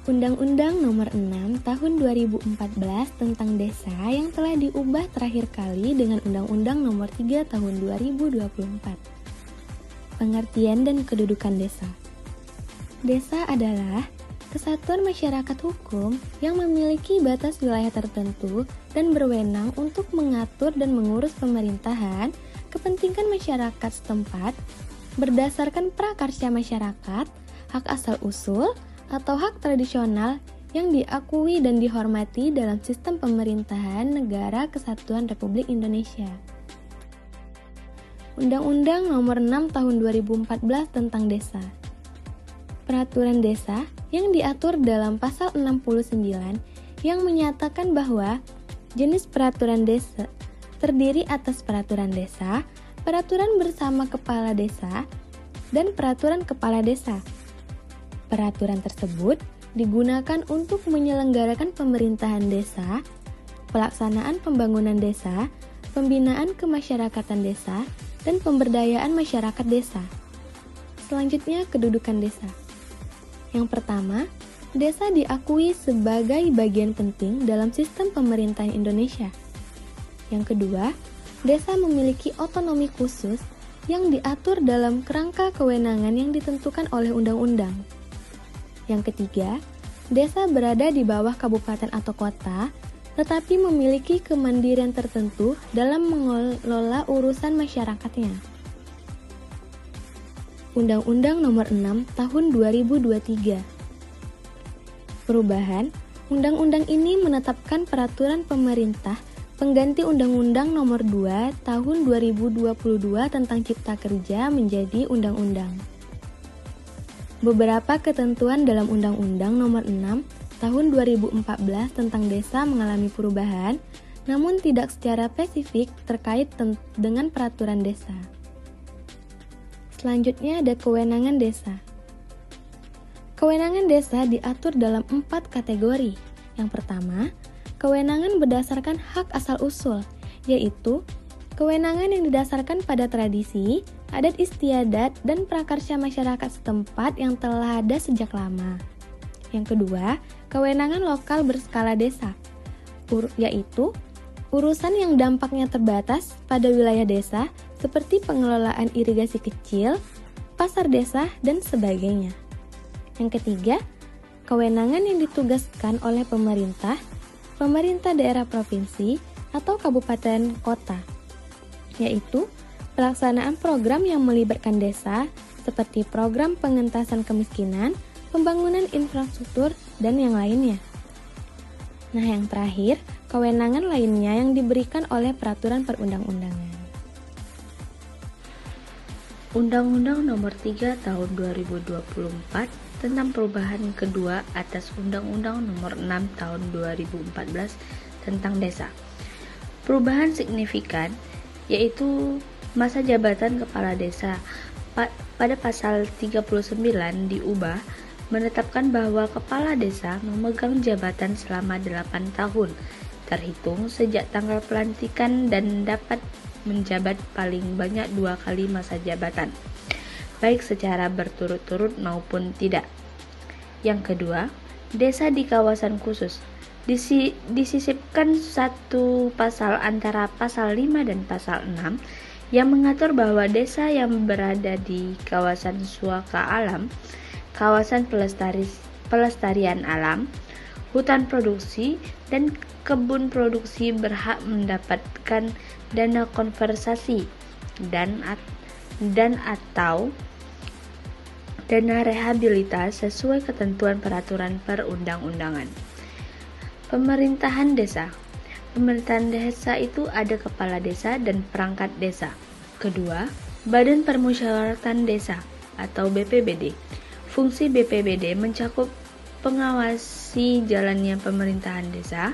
Undang-Undang Nomor 6 Tahun 2014 tentang Desa yang telah diubah terakhir kali dengan Undang-Undang Nomor 3 Tahun 2024. Pengertian dan kedudukan desa. Desa adalah kesatuan masyarakat hukum yang memiliki batas wilayah tertentu dan berwenang untuk mengatur dan mengurus pemerintahan, kepentingan masyarakat setempat, berdasarkan prakarya masyarakat, hak asal-usul, atau hak tradisional yang diakui dan dihormati dalam sistem pemerintahan Negara Kesatuan Republik Indonesia. Undang-Undang Nomor 6 Tahun 2014 tentang Desa. Peraturan desa yang diatur dalam pasal 69 yang menyatakan bahwa jenis peraturan desa terdiri atas peraturan desa, peraturan bersama kepala desa, dan peraturan kepala desa. Peraturan tersebut digunakan untuk menyelenggarakan pemerintahan desa, pelaksanaan pembangunan desa, pembinaan kemasyarakatan desa, dan pemberdayaan masyarakat desa. Selanjutnya, kedudukan desa. Yang pertama, desa diakui sebagai bagian penting dalam sistem pemerintahan Indonesia. Yang kedua, desa memiliki otonomi khusus yang diatur dalam kerangka kewenangan yang ditentukan oleh undang-undang. Yang ketiga, desa berada di bawah kabupaten atau kota, tetapi memiliki kemandirian tertentu dalam mengelola urusan masyarakatnya. Undang-Undang Nomor 6 Tahun 2023. Perubahan, undang-undang ini menetapkan peraturan pemerintah pengganti Undang-Undang Nomor 2 Tahun 2022 tentang Cipta Kerja menjadi undang-undang. Beberapa ketentuan dalam Undang-Undang Nomor 6 Tahun 2014 tentang Desa mengalami perubahan, namun tidak secara spesifik terkait dengan peraturan desa. Selanjutnya ada kewenangan desa. Kewenangan desa diatur dalam 4 kategori. Yang pertama, kewenangan berdasarkan hak asal-usul, yaitu kewenangan yang didasarkan pada tradisi, adat istiadat, dan prakarya masyarakat setempat yang telah ada sejak lama. Yang kedua, kewenangan lokal berskala desa, yaitu urusan yang dampaknya terbatas pada wilayah desa seperti pengelolaan irigasi kecil, pasar desa, dan sebagainya. Yang ketiga, kewenangan yang ditugaskan oleh pemerintah daerah provinsi, atau kabupaten kota, yaitu pelaksanaan program yang melibatkan desa seperti program pengentasan kemiskinan, pembangunan infrastruktur, dan yang lainnya. Nah, yang terakhir, kewenangan lainnya yang diberikan oleh peraturan perundang-undangan. Undang-Undang Nomor 3 Tahun 2024 tentang perubahan kedua atas Undang-Undang Nomor 6 Tahun 2014 tentang Desa. Perubahan signifikan yaitu masa jabatan kepala desa pada pasal 39 diubah menetapkan bahwa kepala desa memegang jabatan selama 8 tahun terhitung sejak tanggal pelantikan dan dapat menjabat paling banyak 2 kali masa jabatan, baik secara berturut-turut maupun tidak. Yang kedua, desa di kawasan khusus disisipkan satu pasal antara pasal 5 dan pasal 6 yang mengatur bahwa desa yang berada di kawasan suaka alam, kawasan pelestarian alam, hutan produksi, dan kebun produksi berhak mendapatkan dana konservasi dan atau dana rehabilitas sesuai ketentuan peraturan perundang-undangan. Pemerintahan desa. Pemerintahan desa itu ada kepala desa dan perangkat desa. Kedua, Badan Permusyawaratan Desa atau BPBD. Fungsi BPBD mencakup mengawasi jalannya pemerintahan desa,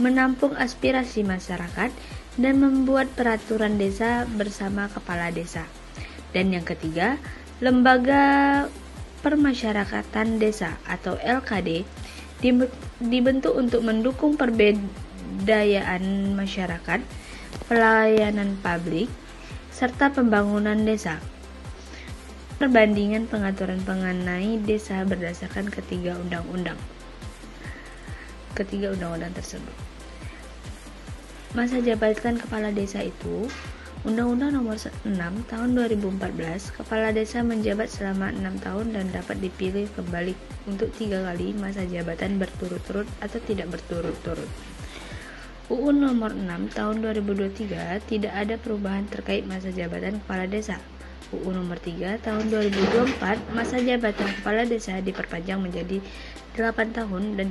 menampung aspirasi masyarakat, dan membuat peraturan desa bersama kepala desa. Dan yang ketiga, Lembaga Permasyarakatan Desa atau LKD dibentuk untuk mendukung pemberdayaan masyarakat, pelayanan publik, serta pembangunan desa. Perbandingan pengaturan mengenai desa berdasarkan ketiga undang-undang. ketiga undang-undang tersebut. Masa jabatan kepala desa itu, Undang-Undang Nomor 6 Tahun 2014, kepala desa menjabat selama 6 tahun dan dapat dipilih kembali untuk 3 kali masa jabatan berturut-turut atau tidak berturut-turut. UU Nomor 6 Tahun 2023 tidak ada perubahan terkait masa jabatan kepala desa. UU Nomor 3 Tahun 2024, masa jabatan kepala desa diperpanjang menjadi 8 tahun dan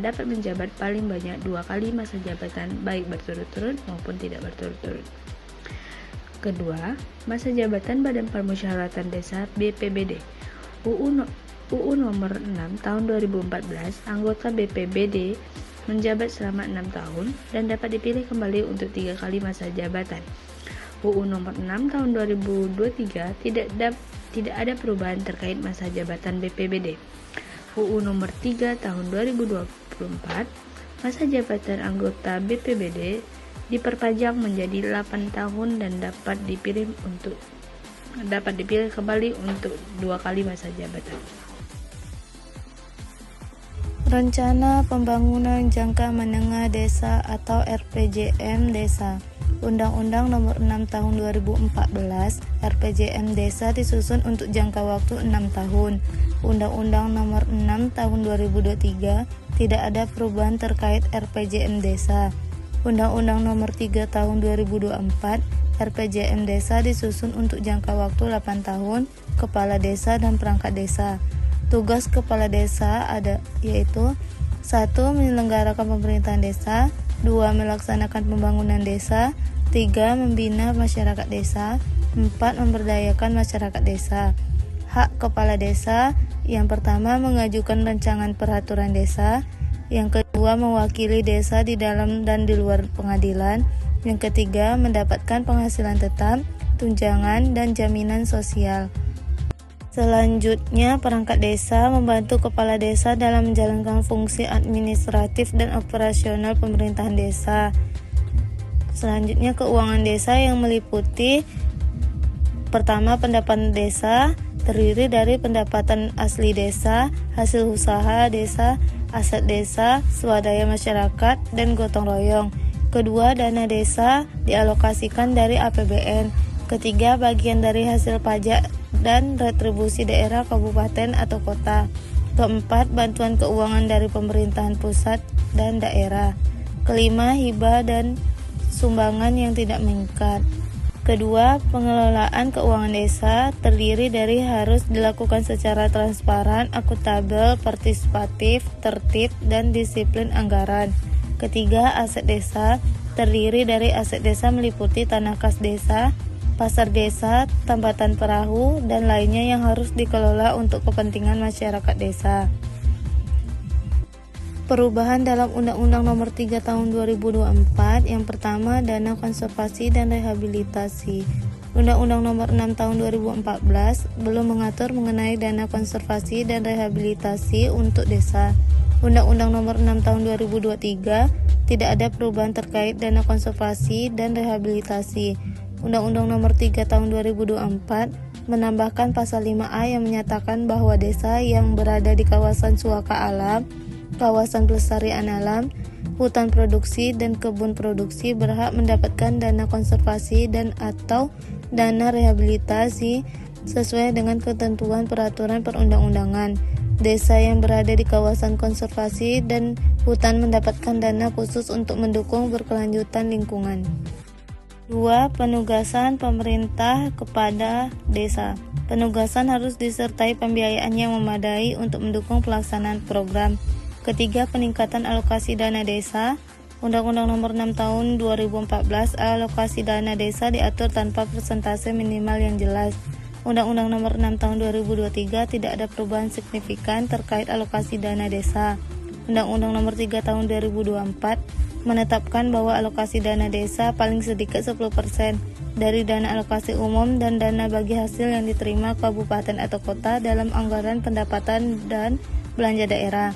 dapat menjabat paling banyak 2 kali masa jabatan baik berturut-turut maupun tidak berturut-turut. Kedua, masa jabatan Badan Permusyawaratan Desa BPBD. UU Nomor 6 Tahun 2014, anggota BPBD menjabat selama 6 tahun dan dapat dipilih kembali untuk 3 kali masa jabatan. UU Nomor 6 Tahun 2023 tidak ada perubahan terkait masa jabatan BPBD. UU Nomor 3 Tahun 2024, masa jabatan anggota BPBD diperpanjang menjadi 8 tahun dan dapat dipilih kembali untuk 2 kali masa jabatan. Rencana Pembangunan Jangka Menengah Desa atau RPJM Desa. Undang-Undang Nomor 6 Tahun 2014, RPJM Desa disusun untuk jangka waktu 6 tahun. Undang-Undang Nomor 6 Tahun 2023 tidak ada perubahan terkait RPJM Desa. Undang-Undang Nomor 3 Tahun 2024, RPJM Desa disusun untuk jangka waktu 8 tahun, kepala desa dan perangkat desa. Tugas kepala desa yaitu 1. Menyelenggarakan pemerintahan desa, 2. Melaksanakan pembangunan desa, 3. Membina masyarakat desa, 4. Memberdayakan masyarakat desa. Hak kepala desa, yang pertama mengajukan rancangan peraturan desa, yang kedua mewakili desa di dalam dan di luar pengadilan, yang ketiga mendapatkan penghasilan tetap, tunjangan, dan jaminan sosial. Selanjutnya, perangkat desa membantu kepala desa dalam menjalankan fungsi administratif dan operasional pemerintahan desa. Selanjutnya, keuangan desa yang meliputi pertama, pendapatan desa terdiri dari pendapatan asli desa, hasil usaha desa, aset desa, swadaya masyarakat, dan gotong royong. Kedua, dana desa dialokasikan dari APBN. Ketiga, bagian dari hasil pajak dan retribusi daerah, kabupaten, atau kota. Keempat, bantuan keuangan dari pemerintahan pusat dan daerah. Kelima, hibah dan sumbangan yang tidak mengikat. Kedua, pengelolaan keuangan desa terdiri dari harus dilakukan secara transparan, akuntabel, partisipatif, tertib, dan disiplin anggaran. Ketiga, aset desa terdiri dari aset desa meliputi tanah kas desa, pasar desa, tambatan perahu, dan lainnya yang harus dikelola untuk kepentingan masyarakat desa. Perubahan dalam Undang-Undang Nomor 3 Tahun 2024, yang pertama, dana konservasi dan rehabilitasi. Undang-Undang Nomor 6 Tahun 2014 belum mengatur mengenai dana konservasi dan rehabilitasi untuk desa. Undang-Undang Nomor 6 Tahun 2023 tidak ada perubahan terkait dana konservasi dan rehabilitasi. Undang-Undang Nomor 3 Tahun 2024 menambahkan pasal 5A yang menyatakan bahwa desa yang berada di kawasan suaka alam, kawasan pelestarian alam, hutan produksi, dan kebun produksi berhak mendapatkan dana konservasi dan atau dana rehabilitasi sesuai dengan ketentuan peraturan perundang-undangan. Desa yang berada di kawasan konservasi dan hutan mendapatkan dana khusus untuk mendukung berkelanjutan lingkungan. 2. Penugasan pemerintah kepada desa. Penugasan harus disertai pembiayaan yang memadai untuk mendukung pelaksanaan program. Ketiga, peningkatan alokasi dana desa. Undang-Undang Nomor 6 Tahun 2014, alokasi dana desa diatur tanpa persentase minimal yang jelas. Undang-Undang Nomor 6 Tahun 2023 tidak ada perubahan signifikan terkait alokasi dana desa. Undang-Undang Nomor 3 Tahun 2024 menetapkan bahwa alokasi dana desa paling sedikit 10% dari dana alokasi umum dan dana bagi hasil yang diterima kabupaten atau kota dalam anggaran pendapatan dan belanja daerah.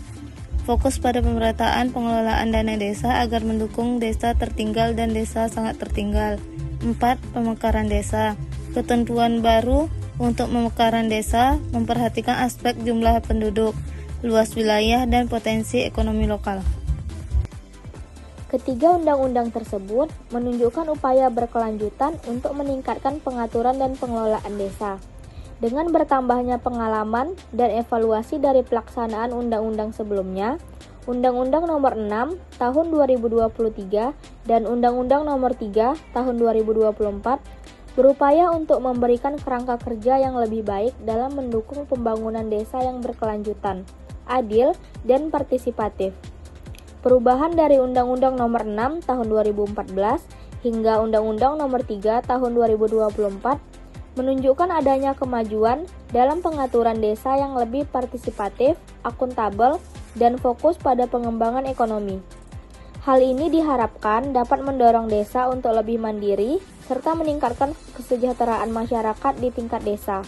Fokus pada pemerataan pengelolaan dana desa agar mendukung desa tertinggal dan desa sangat tertinggal. 4. Pemekaran desa. Ketentuan baru untuk pemekaran desa memperhatikan aspek jumlah penduduk. luas wilayah, dan potensi ekonomi lokal. Ketiga undang-undang tersebut menunjukkan upaya berkelanjutan untuk meningkatkan pengaturan dan pengelolaan desa. Dengan bertambahnya pengalaman dan evaluasi dari pelaksanaan undang-undang sebelumnya, Undang-Undang Nomor 6 Tahun 2023 dan Undang-Undang Nomor 3 Tahun 2024 berupaya untuk memberikan kerangka kerja yang lebih baik dalam mendukung pembangunan desa yang berkelanjutan, adil, dan partisipatif. Perubahan dari Undang-Undang Nomor 6 Tahun 2014 hingga Undang-Undang Nomor 3 Tahun 2024 menunjukkan adanya kemajuan dalam pengaturan desa yang lebih partisipatif, akuntabel, dan fokus pada pengembangan ekonomi. Hal ini diharapkan dapat mendorong desa untuk lebih mandiri serta meningkatkan kesejahteraan masyarakat di tingkat desa.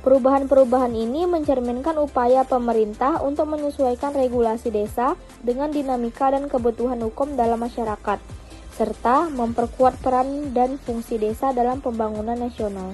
Perubahan-perubahan ini mencerminkan upaya pemerintah untuk menyesuaikan regulasi desa dengan dinamika dan kebutuhan hukum dalam masyarakat, serta memperkuat peran dan fungsi desa dalam pembangunan nasional.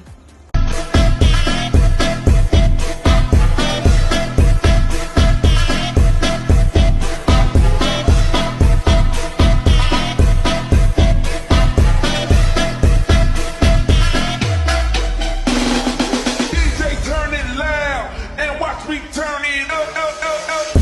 DJ turn it loud and watch me turn it up.